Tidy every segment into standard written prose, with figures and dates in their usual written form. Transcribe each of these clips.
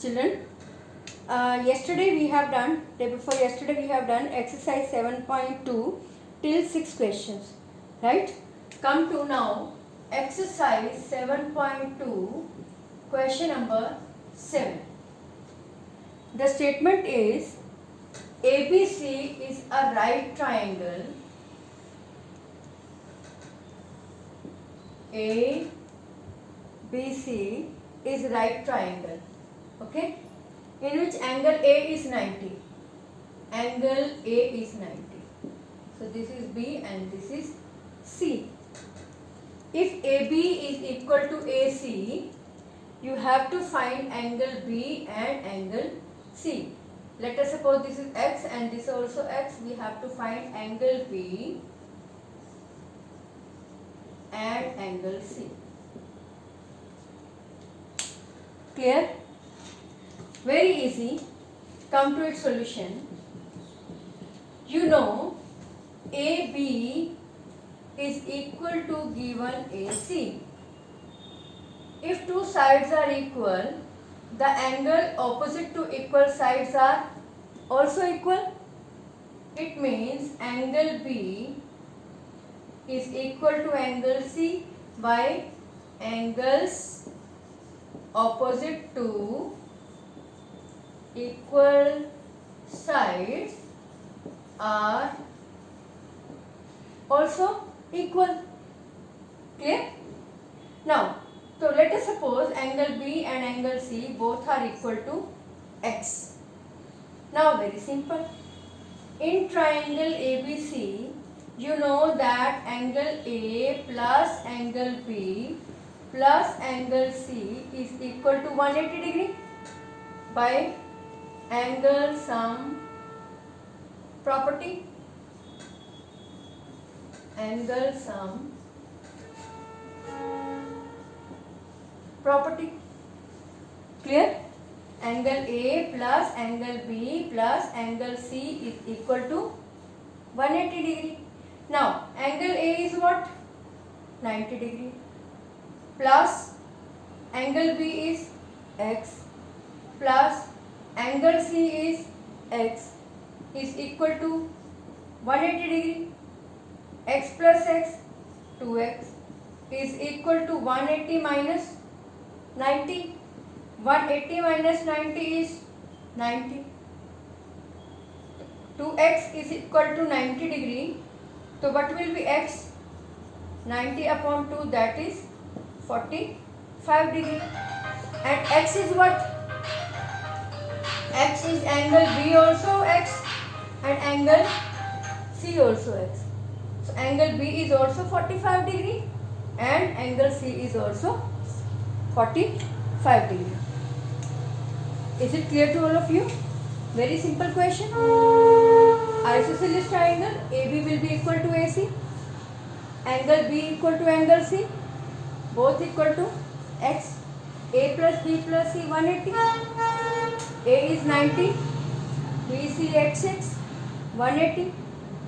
Children, day before yesterday we have done exercise 7.2 till 6 questions, right? Come to now exercise 7.2 question number 7. The statement is ABC is a right triangle. ABC is right triangle, okay, in which angle A is 90. Angle A is 90. So this is B and this is C. If AB is equal to AC, you have to find angle B and angle C. Let us suppose this is X and this is also X. We have to find angle B and angle C. Clear? Very easy. Come to its solution. You know AB is equal to given AC. If two sides are equal, the angle opposite to equal sides are also equal. It means angle B is equal to angle C by angles opposite to equal sides are also equal. Clear? Now, so let us suppose angle B and angle C both are equal to X. Now very simple. In triangle ABC, you know that angle A plus angle B plus angle C is equal to 180 degree by angle sum property. Angle sum property. Clear? Angle A plus angle B plus angle C is equal to 180 degree. Now angle A is what? 90 degree plus angle B is X plus angle C is X is equal to 180 degree. X plus X, 2X is equal to 180 minus 90. 180 minus 90 is 90. 2X is equal to 90 degree. So what will be X? 90 upon 2, that is 45 degree. And X is what? X is angle B also X and angle C also X. So angle B is also 45 degree and angle C is also 45 degree. Is it clear to all of you? Very simple question. Isosceles triangle AB will be equal to AC. Angle B equal to angle C. Both equal to X. A plus B plus C 180. A is 90. B, C, XX 180.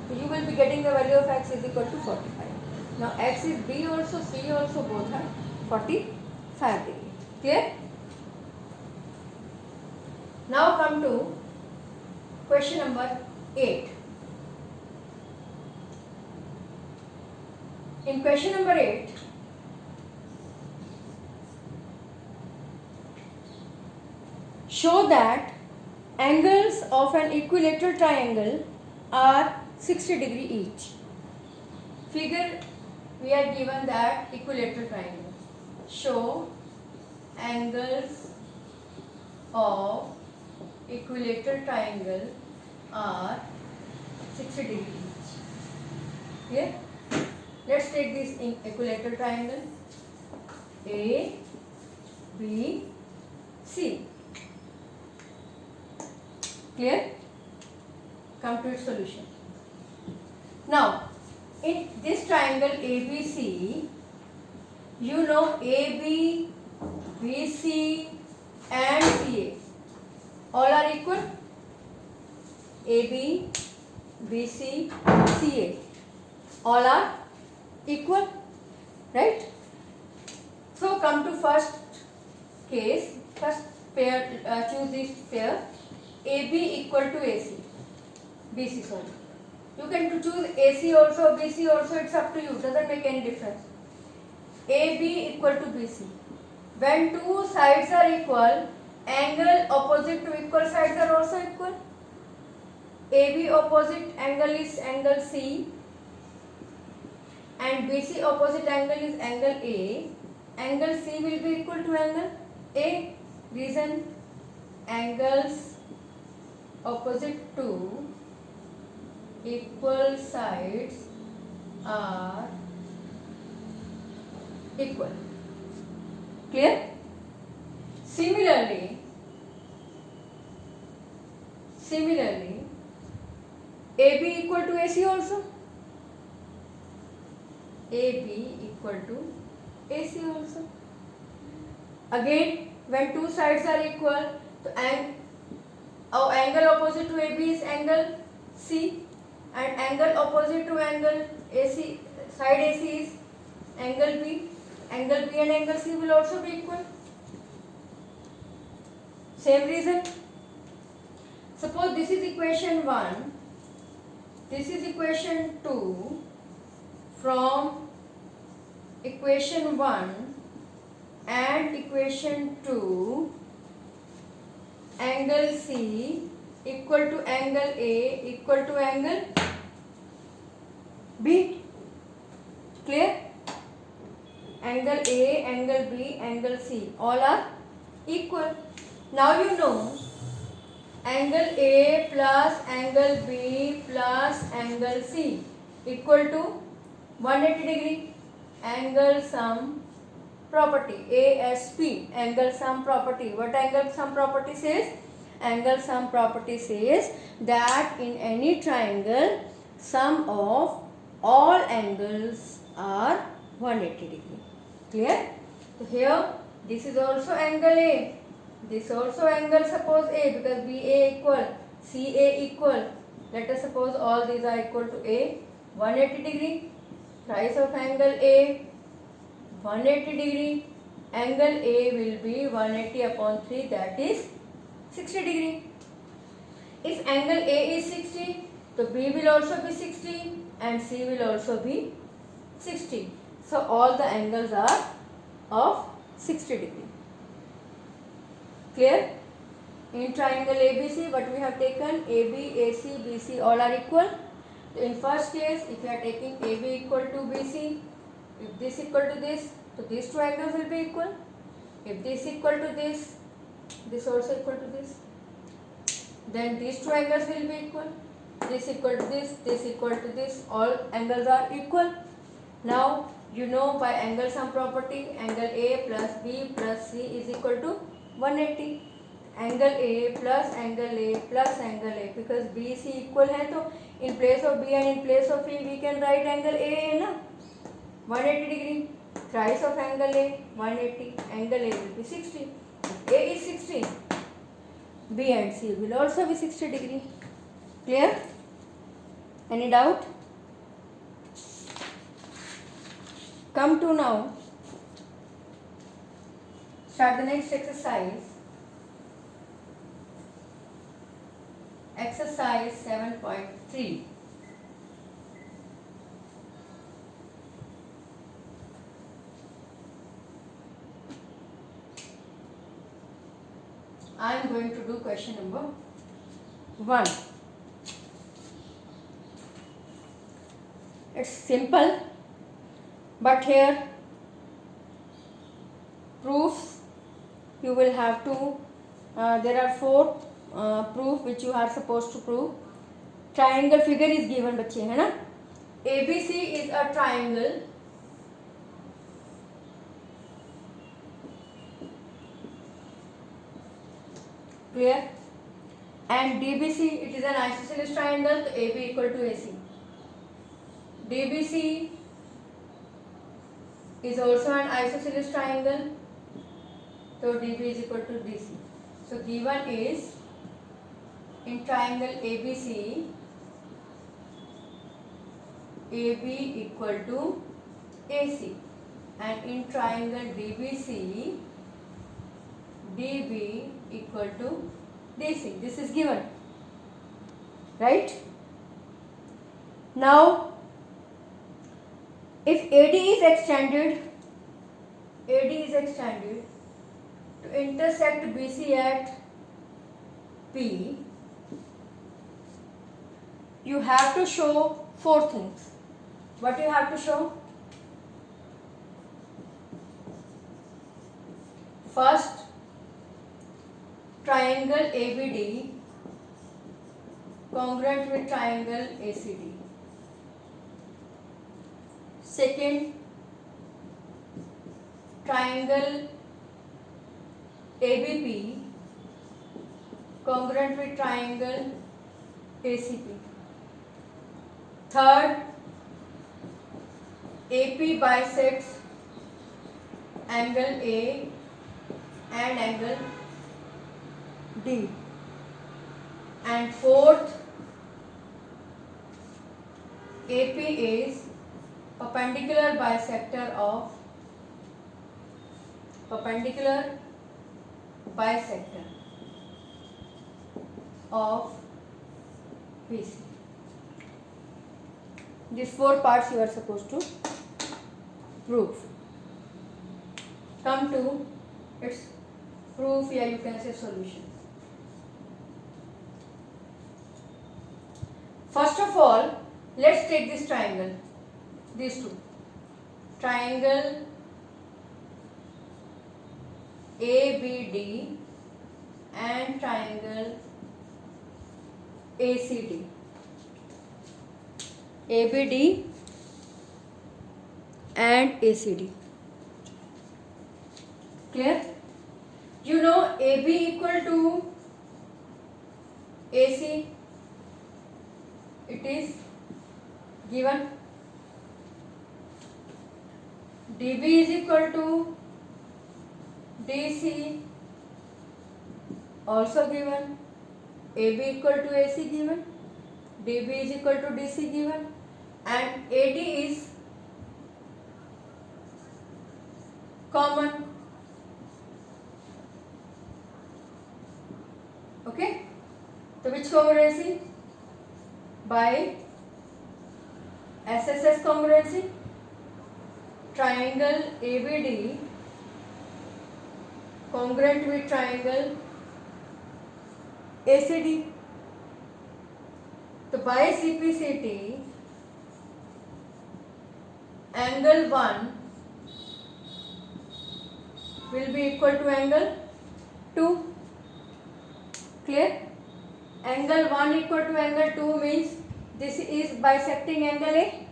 So you will be getting the value of X is equal to 45. Now X is B also, C also, both are 45 degree. Clear? Now come to question number 8. In question number 8, show that angles of an equilateral triangle are 60 degree each. Figure we are given that equilateral triangle. Show angles of equilateral triangle are 60 degree each. Clear? Let's take this in equilateral triangle A, B, C. Clear? Come to its solution. Now, in this triangle ABC, you know AB, BC and CA all are equal. AB, BC, CA all are equal, right? So come to first case, first pair, choose this pair, AB equal to AC, BC sorry. You can choose AC also, BC also, it's up to you, doesn't make any difference. AB equal to BC. When two sides are equal, angle opposite to equal sides are also equal. AB opposite angle is angle C and BC opposite angle is angle A. Angle C will be equal to angle A. Reason, angles opposite to equal sides are equal. Clear? Similarly, AB equal to AC also. AB equal to AC also. Again, when two sides are equal, the angle opposite to AB is angle C and angle opposite to angle AC, side AC is angle B. Angle B and angle C will also be equal. Same reason. Suppose this is equation 1, this is equation 2. From equation 1 and equation 2, angle C equal to angle A equal to angle B. Clear? Angle A, angle B, angle C all are equal. Now you know angle A plus angle B plus angle C equal to 180 degree. Angle sum property, ASP, angle sum property. What angle sum property says? Angle sum property says that in any triangle, sum of all angles are 180 degree. Clear? So here, this is also angle A. This also angle, suppose A, because BA equal, CA equal. Let us suppose all these are equal to A, 180 degree. Price of angle A, 180 degree. Angle A will be 180 upon 3, that is 60 degree. If angle A is 60, so B will also be 60 and C will also be 60. So all the angles are of 60 degree. Clear? In triangle ABC, what we have taken, AB, AC, BC all are equal. In first case, if you are taking AB equal to BC, if this equal to this, so these two angles will be equal. If this equal to this also equal to this, then these two angles will be equal. This equal to this equal to this, all angles are equal. Now you know by angle sum property, angle A plus B plus C is equal to 180. Angle A plus angle A plus angle A, because BC equal है तो in place of B and in place of E we can write angle A ना 180 degree. Thrice of angle A 180, angle A will be 60. If A is 60, B and C will also be 60 degree. Clear? Any doubt? Come to now start the next exercise. Exercise 7.3. I am going to do question number 1. It's simple, but here proofs you will have to, there are 4 proof which you are supposed to prove. Triangle figure is given बच्चे है ना. ABC is a triangle clear, and DBC it is an isosceles triangle, so AB equal to AC. DBC is also an isosceles triangle, so DB is equal to DC. So given is in triangle ABC, AB equal to AC, and in triangle DBC, DB equal to DC. This is given, right? Now if AD is extended to intersect BC at P, you have to show 4 things. What you have to show? First, triangle ABD congruent with triangle ACD. Second, triangle ABP congruent with triangle ACP. Third, AP bisects angle A and angle D. And fourth, AP is perpendicular bisector of BC. These 4 parts you are supposed to prove. Come to its proof, या you can say solution. First of all, let's take this triangle, these two. Triangle ABD and triangle ACD. ABD and ACD. Clear? You know AB equal to AC. It is given. DB is equal to DC, also given. AB equal to AC given. DB is equal to DC given. And AD is common. Okay? So which congruency? By SSS congruency, triangle ABD congruent with triangle ACD. So by CPCT, angle 1 will be equal to angle 2. Clear? Angle 1 equal to angle 2 means this is bisecting angle A.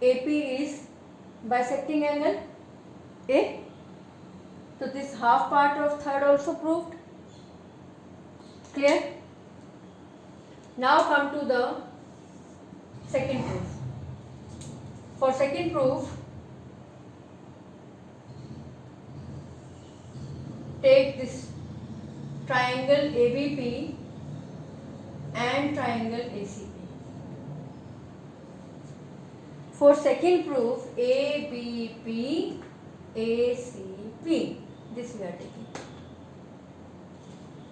AP is bisecting angle A. So this half part of third also proved. Clear? Now come to the second proof. For second proof, take this triangle ABP and triangle ACP. For second proof, ABP, ACP. This we are taking.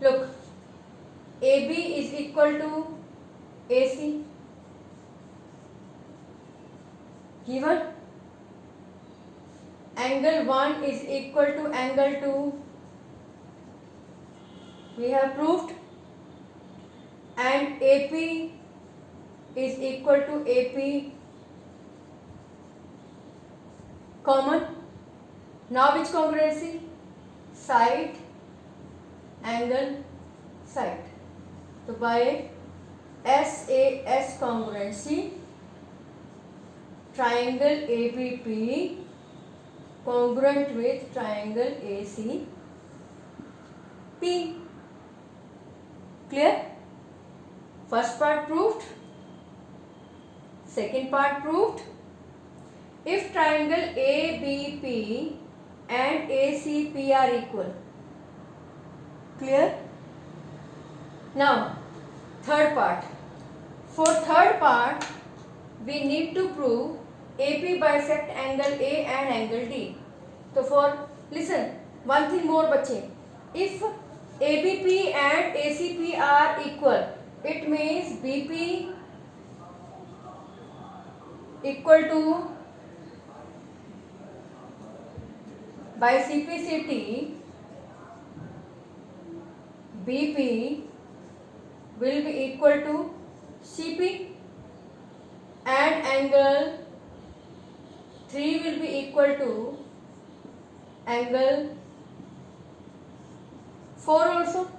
Look, AB is equal to AC. Given. Angle 1 is equal to angle 2. We have proved. And AP is equal to AP common. Now which congruency? Side, angle, side. So by SAS congruency, triangle ABP congruent with triangle ACP. Clear? First part proved. Second part proved. If triangle ABP and ACP are equal. Clear? Now, third part. For third part, we need to prove AP bisect angle A and angle D. So for, listen, one thing more बच्चे. If ABP and ACP are equal, it means BP equal to, by CPCT, BP will be equal to CP, and angle 3 will be equal to angle 4 also.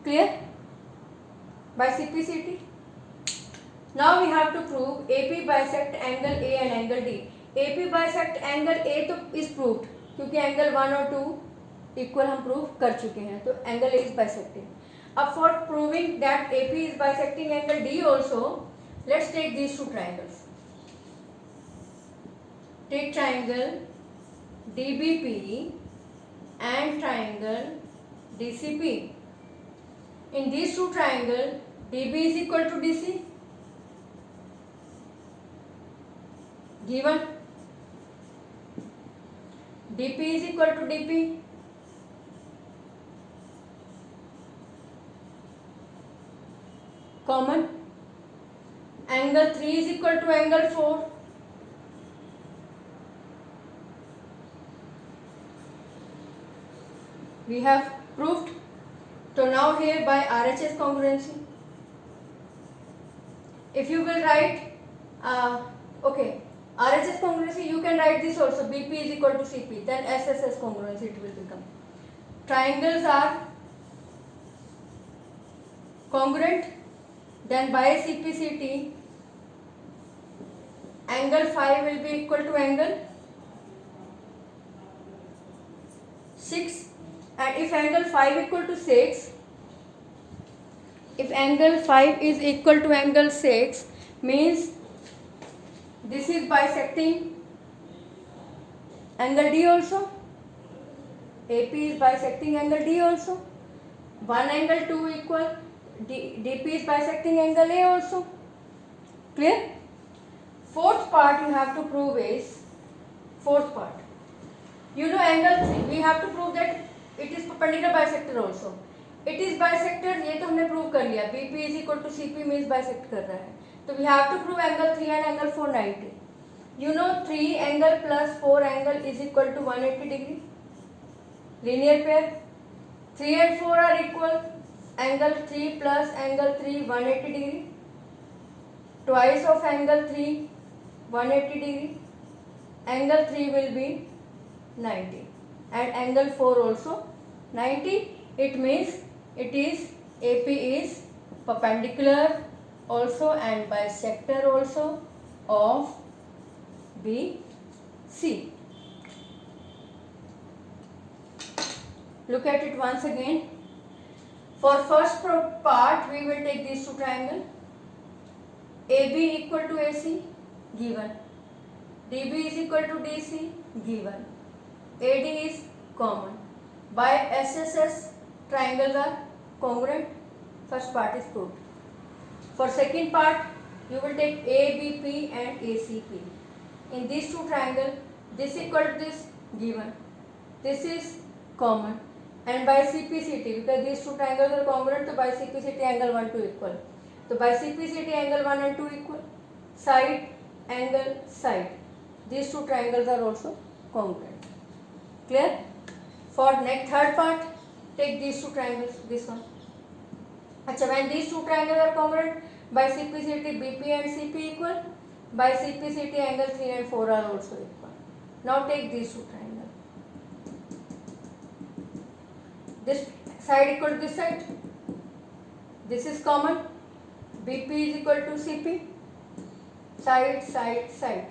Clear? By CPCT. Now we have to prove AP bisect angle A and angle D. AP bisect angle A तो is proved, क्योंकि angle 1 और 2 equal हम prove कर चुके हैं, तो angle A is bisecting. अब for proving that AP is bisecting angle D also, let's take these two triangles. Take triangle DBP and triangle DCP. In these two triangles, DB is equal to DC. Given. DP is equal to DP. Common. Angle 3 is equal to angle 4. We have proved. So now here by RHS congruency, if you will write, okay, RHS congruency, you can write this also, BP is equal to CP, then SSS congruency it will become. Triangles are congruent, then by CPCT, angle 5 will be equal to angle 6. And if angle 5 equal to 6, if angle 5 is equal to angle 6, means this is bisecting angle D also. AP is bisecting angle D also. 1 angle 2 equal, DP is bisecting angle A also. Clear? Fourth part you have to prove is, fourth part. You know angle 3, we have to prove that it is perpendicular bisector also. It is bisector, ये तो हमने prove कर लिया. BP is equal to CP means bisect कर रहा है. तो we have to prove angle 3 and angle 4 90. You know 3 angle plus 4 angle is equal to 180 degree. Linear pair. 3 and 4 are equal. Angle 3 plus angle 3 180 degree. Twice of angle 3 180 degree. Angle 3 will be 90. And angle 4 also 90. It means it is AP is perpendicular also and bisector also of BC. Look at it once again. For first part we will take these two triangles. AB equal to AC given. DB is equal to DC given. AD is common. By SSS triangles are congruent. First part is proved. For second part you will take ABP and ACP. In these two triangles, this equal to this given. This is common. And by CPCT, because these two triangles are congruent, so by CPCT angle 1 2 equal. So by CPCT angle 1 and 2 equal. Side, angle, side. These two triangles are also congruent. Clear? For next third part, take these two triangles, this one. Achha, when these two triangles are congruent, by CPCT BP and CP equal, by CPCT angle 3 and 4 are also equal. Now take these two triangles. This side equal to this side. This is common. BP is equal to CP. Side, side, side.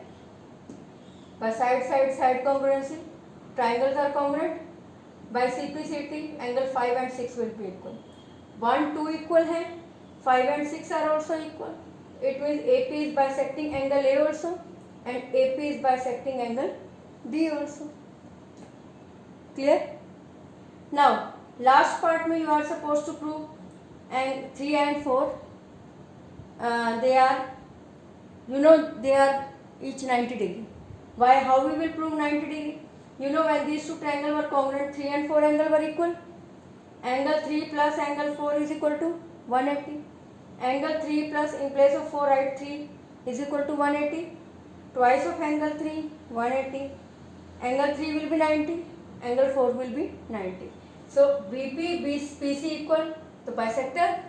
By side, side, side congruency, triangles are congruent. By CPCT, angle 5 and 6 will be equal. 1, 2 equal है. 5 and 6 are also equal. It means AP is bisecting angle A also and AP is bisecting angle D also. Clear? Now, last part में you are supposed to prove and 3 and 4 they are, you know, they are each 90 degree. Why? How we will prove 90 degree? You know when these two triangles were congruent, 3 and 4 angle were equal. Angle 3 plus angle 4 is equal to 180. Angle 3 plus, in place of 4 write 3 is equal to 180. Twice of angle 3, 180. Angle 3 will be 90. Angle 4 will be 90. So BP, BC equal the bisector.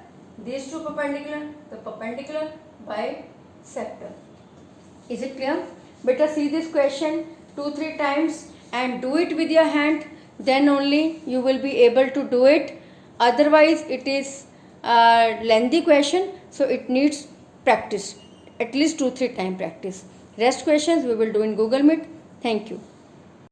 These two perpendicular, the perpendicular bisector. Is it clear? Better see this question 2-3 times and do it with your hand. Then only you will be able to do it. Otherwise, it is a lengthy question, so it needs practice. At least 2-3 time practice. Rest questions we will do in Google Meet. Thank you.